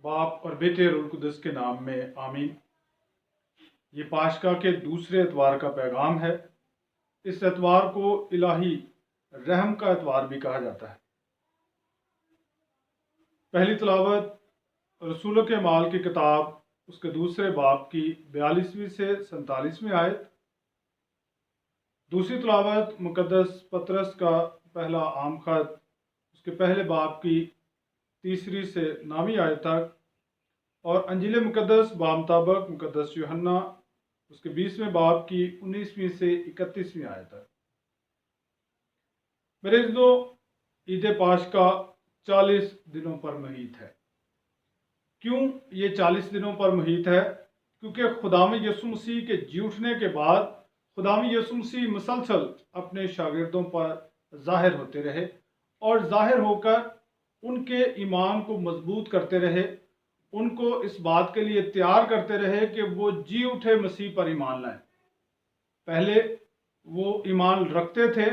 बाप और बेटे रूह कुदस के नाम में आमीन। ये पाशका के दूसरे एतवार का पैगाम है। इस एतवार को इलाही रहम का एतवार भी कहा जाता है। पहली तिलावत रसूलों के माल की किताब उसके दूसरे बाब की 42वीं से 47वीं आयत। दूसरी तिलावत मुकद्दस पतरस का पहला आम खत उसके पहले बाब की 3 से 9वीं आयत तक, और अंजील मुकद्दस बामुताबिक मुकद्दस यूहन्ना उसके 20वें बाब की 19वीं से 31वीं आयत तक। मेरे अज़ीज़ों, ईद पाशका 40 दिनों पर मुहित है। क्यों ये 40 दिनों पर मुहित है? क्योंकि खुदावंद यीशु मसीह के जी उठने के बाद खुदावंद यीशु मसीह मुसलसल अपने शागिर्दों पर ज़ाहिर होते रहे और ज़ाहिर होकर उनके ईमान को मजबूत करते रहे, उनको इस बात के लिए तैयार करते रहे कि वो जी उठे मसीह पर ईमान लाएं। पहले वो ईमान रखते थे,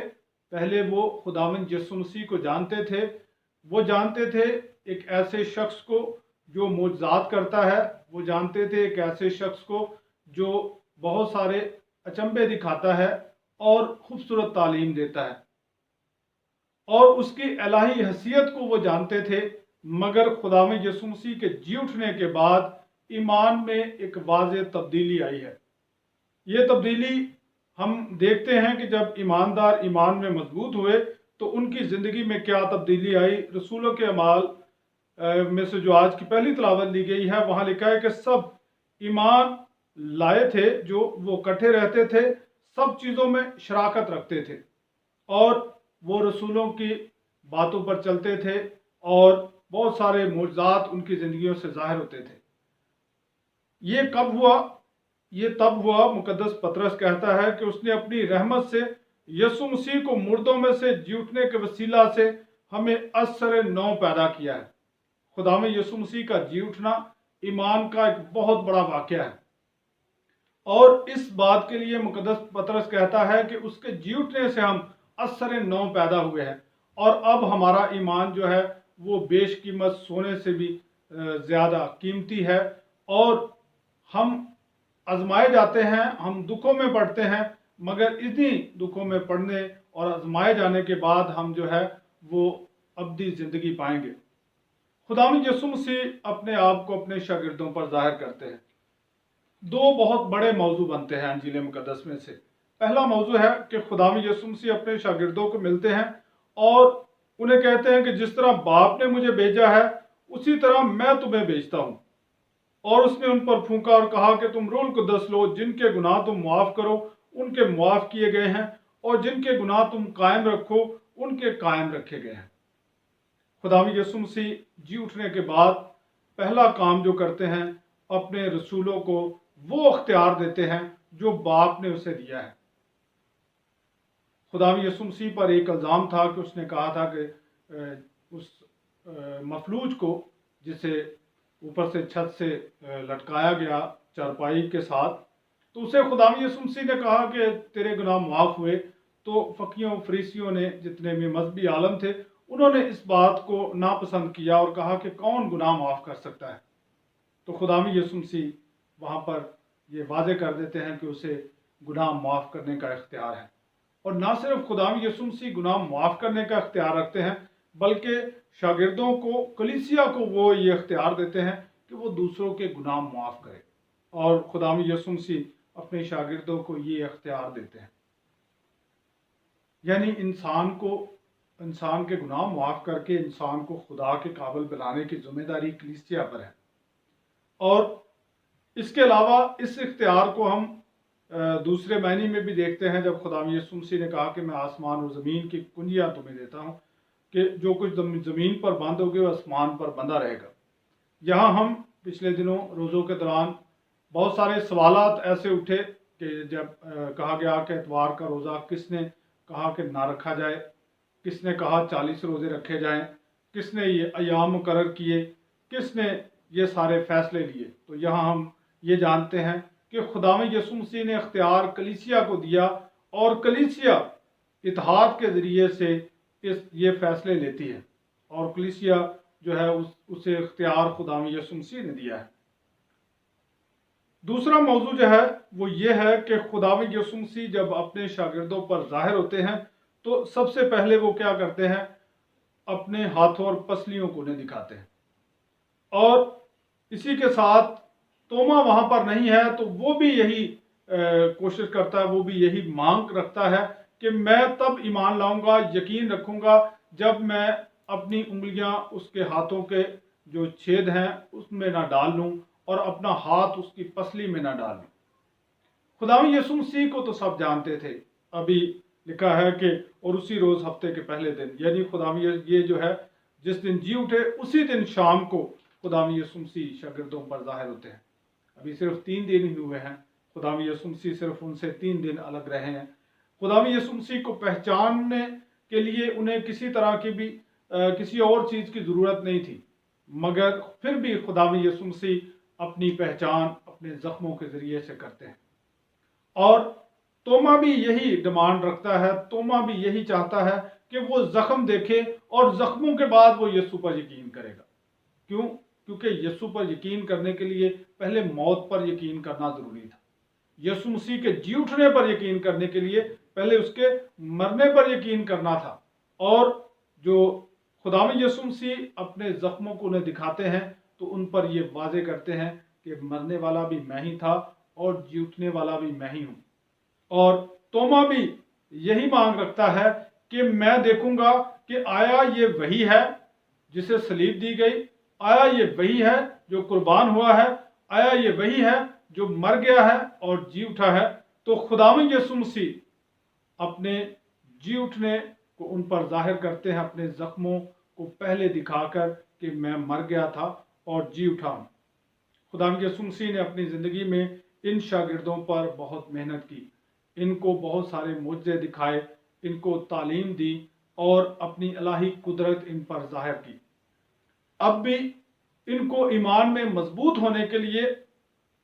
पहले वो खुदावंद यीशु मसीह को जानते थे। वो जानते थे एक ऐसे शख्स को जो मोजज़ात करता है, वो जानते थे एक ऐसे शख्स को जो बहुत सारे अचंभे दिखाता है और खूबसूरत तालीम देता है, और उसकी इलाही हैसियत को वो जानते थे। मगर खुदावंद यीशु मसीह के जी उठने के बाद ईमान में एक वाज़ेह तब्दीली आई है। ये तब्दीली हम देखते हैं कि जब ईमानदार ईमान में मजबूत हुए तो उनकी ज़िंदगी में क्या तब्दीली आई। रसूलों के अमाल में से जो आज की पहली तिलावत ली गई है, वहाँ लिखा है कि सब ईमान लाए थे, जो वो इकट्ठे रहते थे, सब चीज़ों में शराकत रखते थे और वो रसूलों की बातों पर चलते थे और बहुत सारे मोजज़ात उनकी ज़िंदगियों से ज़ाहिर होते थे। ये कब हुआ? ये तब हुआ, मुकद्दस पतरस कहता है कि उसने अपनी रहमत से यीशु मसीह को मुर्दों में से जी उठने के वसीला से हमें असर नौ पैदा किया है। खुदावंद यीशु मसीह का जी उठना ईमान का एक बहुत बड़ा वाक़या है, और इस बात के लिए मुकद्दस पतरस कहता है कि उसके जी उठने से हम असर नौ पैदा हुए हैं, और अब हमारा ईमान जो है वो बेशकीमत सोने से भी ज़्यादा कीमती है। और हम आजमाए जाते हैं, हम दुखों में पड़ते हैं, मगर इन्हीं दुखों में पड़ने और आजमाए जाने के बाद हम जो है वो अब्दी ज़िंदगी पाएंगे। खुदावंद यीशु मसीह अपने आप को अपने शागिर्दों पर जाहिर करते हैं। दो बहुत बड़े मौजू बनते हैं अंजील मुकद्दस में से। पहला मौजू है कि खुदावंद यीशु मसीह अपने शागिर्दों को मिलते हैं और उन्हें कहते हैं कि जिस तरह बाप ने मुझे भेजा है उसी तरह मैं तुम्हें भेजता हूँ। और उसने उन पर फूंका और कहा कि तुम रूह कुद्दस लो, जिनके गुनाह तुम माफ़ करो उनके माफ़ किए गए हैं, और जिनके गुनाह तुम कायम रखो उनके कायम रखे गए हैं। खुदावंद यीशु मसीह जी उठने के बाद पहला काम जो करते हैं, अपने रसूलों को वो अख्तियार देते हैं जो बाप ने उसे दिया है। खुदावंद यीशु मसीह पर एक इल्ज़ाम था कि उसने कहा था कि उस मफलूज को, जिसे ऊपर से छत से लटकाया गया चारपाई के साथ, तो उसे खुदावंद यीशु मसीह ने कहा कि तेरे गुनाह माफ़ हुए। तो फकीयों फरीसियों ने, जितने भी मजहबी आलम थे, उन्होंने इस बात को नापसंद किया और कहा कि कौन गुनाह माफ़ कर सकता है। तो खुदावंद यीशु मसीह वहाँ पर ये वाज़े कर देते हैं कि उसे गुनाह माफ़ करने का इख्तियार है। और ना सिर्फ खुदावंद यीशु मसीह गुनाह माफ़ करने का इख्तियार रखते हैं, बल्कि शागिर्दों को, कलीसिया को वो ये इख्तियार देते हैं कि वो दूसरों के गुनाह माफ़ करें। और खुदावंद यीशु मसीह अपने शागिर्दों को ये इख्तियार देते हैं, यानी इंसान के गुनाह माफ़ करके इंसान को खुदा के काबिल बनाने की जिम्मेदारी कलीसिया पर है। और इसके अलावा इस इख्तियार को हम दूसरे मायने में भी देखते हैं, जब खुदावंद यीशु मसीह ने कहा कि मैं आसमान और ज़मीन की कुंजियाँ तुम्हें देता हूँ, कि जो कुछ ज़मीन पर बंद होगे वो आसमान पर बंधा रहेगा। यहाँ हम पिछले दिनों रोज़ों के दौरान बहुत सारे सवालात ऐसे उठे कि जब कहा गया कि एतवार का रोज़ा किसने कहा कि ना रखा जाए, किसने कहा 40 रोज़े रखे जाएं, किसने ये अयाम मुकर्रर किए, किसने ये सारे फैसले लिए। तो यहाँ हम ये जानते हैं कि खुदावंद यीशु मसीह ने इख्तियार कलीसिया को दिया, और कलीसिया इत्तेहाद के ज़रिए से ये फैसले लेती है, और कलीसिया जो है उसे इख्तियार खुदावंद यीशु मसीह ने दिया है। दूसरा मौजू जो है वो ये है कि खुदावंद यीशु मसीह जब अपने शागिर्दों पर जाहिर होते हैं तो सबसे पहले वो क्या करते हैं, अपने हाथों और पसलियों को उन्हें दिखाते हैं। और इसी के साथ तोमा वहां पर नहीं है तो वो भी यही कोशिश करता है, वो भी यही मांग रखता है कि मैं तब ईमान लाऊंगा, यकीन रखूंगा जब मैं अपनी उंगलियां उसके हाथों के जो छेद हैं उसमें ना डाल लूं और अपना हाथ उसकी पसली में ना डाल लूं। खुदावंद यीशु मसीह को तो सब जानते थे। अभी लिखा है कि और उसी रोज हफ्ते के पहले दिन, यानी खुदावंद ये जो है जिस दिन जी उठे उसी दिन शाम को खुदावंद यीशु मसीह शागिर्दों पर जाहिर होते हैं। अभी सिर्फ 3 दिन ही हुए हैं, खुदावंद यीशु मसीह सिर्फ उनसे 3 दिन अलग रहे हैं। खुदावंद यीशु मसीह को पहचानने के लिए उन्हें किसी तरह की भी किसी और चीज की जरूरत नहीं थी, मगर फिर भी खुदावंद यीशु मसीह अपनी पहचान अपने जख्मों के जरिए से करते हैं। और तोमा भी यही डिमांड रखता है, तोमा भी यही चाहता है कि वो जख्म देखे और जख्मों के बाद वो यीशु पर यकीन करेगा। क्यों? क्योंकि यीशु पर यकीन करने के लिए पहले मौत पर यकीन करना जरूरी था। यीशु मसीह के जी उठने पर यकीन करने के लिए पहले उसके मरने पर यकीन करना था। और जो खुदावंद यीशु मसीह अपने जख्मों को उन्हें दिखाते हैं तो उन पर ये वाजे करते हैं कि मरने वाला भी मैं ही था और जी उठने वाला भी मैं ही हूं। और तोमा भी यही मांग रखता है कि मैं देखूंगा कि आया ये वही है जिसे सलीब दी गई, आया ये वही है जो कुर्बान हुआ है, आया ये वही है जो मर गया है और जी उठा है। तो खुदावंद यीशु मसीह अपने जी उठने को उन पर जाहिर करते हैं, अपने जख्मों को पहले दिखाकर कि मैं मर गया था और जी उठा हूं। खुदावंद यीशु मसीह ने अपनी जिंदगी में इन शागिर्दों पर बहुत मेहनत की, इनको बहुत सारे मुआजिजे दिखाए, इनको तालीम दी और अपनी इलाही कुदरत इन पर जाहिर की। अब भी इनको ईमान में मजबूत होने के लिए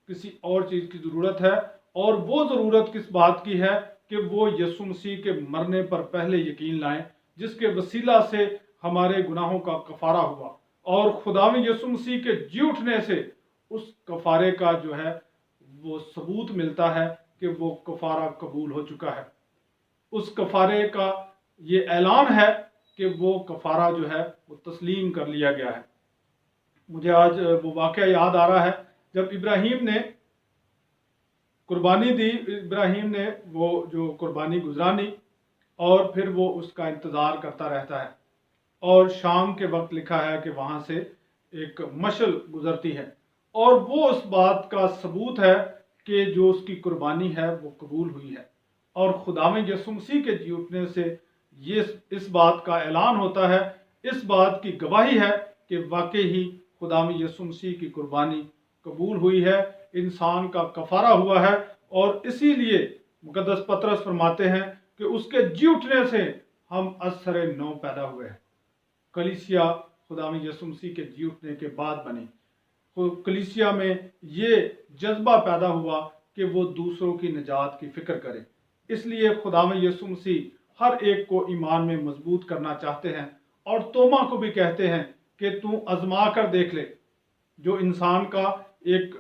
किसी और चीज की जरूरत है, और वो जरूरत किस बात की है कि वो यीशु मसीह के मरने पर पहले यकीन लाएं, जिसके वसीला से हमारे गुनाहों का कफारा हुआ और खुदावंद यीशु मसीह के जी उठने से उस कफारे का जो है वो सबूत मिलता है कि वो कफारा कबूल हो चुका है। उस कफारे का ये ऐलान है कि वो कफारा जो है वो तस्लीम कर लिया गया है। मुझे आज वो वाकया याद आ रहा है जब इब्राहिम ने कुर्बानी दी, इब्राहिम ने वो जो कुर्बानी गुजरानी और फिर वो उसका इंतज़ार करता रहता है और शाम के वक्त लिखा है कि वहाँ से एक मशल गुजरती है और वो उस बात का सबूत है कि जो उसकी कुर्बानी है वो कबूल हुई है। और खुदावंद यीशु मसीह के जी उठने से ये इस बात का ऐलान होता है, इस बात की गवाही है कि वाकई ही खुदावंद यीशु मसीह की कुर्बानी कबूल हुई है, इंसान का कफारा हुआ है। और इसीलिए मुकद्दस पतरस फरमाते हैं कि उसके जी उठने से हम असरे नौ पैदा हुए हैं। कलीसिया खुदावंद यीशु मसीह के जी उठने के बाद बनी। कलीसिया में ये जज्बा पैदा हुआ कि वो दूसरों की निजात की फिक्र करे। इसलिए खुदावंद यीशु मसीह हर एक को ईमान में मजबूत करना चाहते हैं और तोमा को भी कहते हैं कि तू आजमा कर देख ले। जो इंसान का एक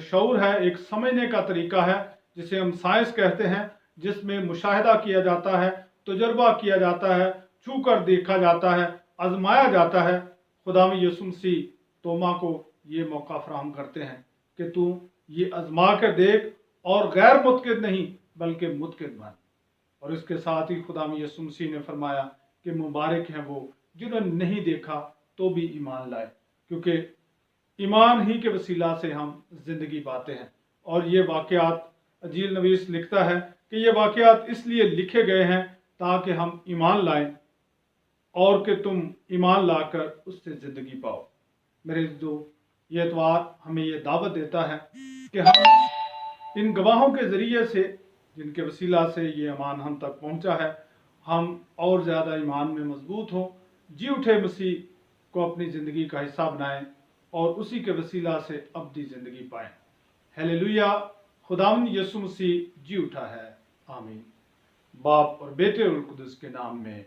शऊर है, एक समझने का तरीका है जिसे हम साइंस कहते हैं, जिसमें मुशाहिदा किया जाता है, तजुर्बा किया जाता है, छू कर देखा जाता है, आजमाया जाता है। खुदावंद यीशु मसीह तोमा को ये मौका फराहम करते हैं कि तू ये आजमा कर देख और गैर मुतकिद नहीं बल्कि मुतकिद बन। और इसके साथ ही खुदावंद यीशु मसीह ने फरमाया कि मुबारक हैं वो जिन्होंने नहीं देखा तो भी ईमान लाए, क्योंकि ईमान ही के वसीला से हम जिंदगी पाते हैं। और ये वाक़यात अजील नवीस लिखता है कि ये वाक़यात इसलिए लिखे गए हैं ताकि हम ईमान लाएं और कि तुम ईमान लाकर उससे ज़िंदगी पाओ। मेरे दोस्तों, ये एतवार हमें ये दावत देता है कि हम इन गवाहों के ज़रिए से, जिनके वसीला से ये ईमान हम तक पहुंचा है, हम और ज़्यादा ईमान में मजबूत हों, जी उठे मसीह को अपनी ज़िंदगी का हिस्सा बनाएं और उसी के वसीला से अब्दी ज़िंदगी पाएं। हालेलुया! खुदावंद यीशु मसीह जी उठा है। आमीन। बाप और बेटे और कुदस के नाम में।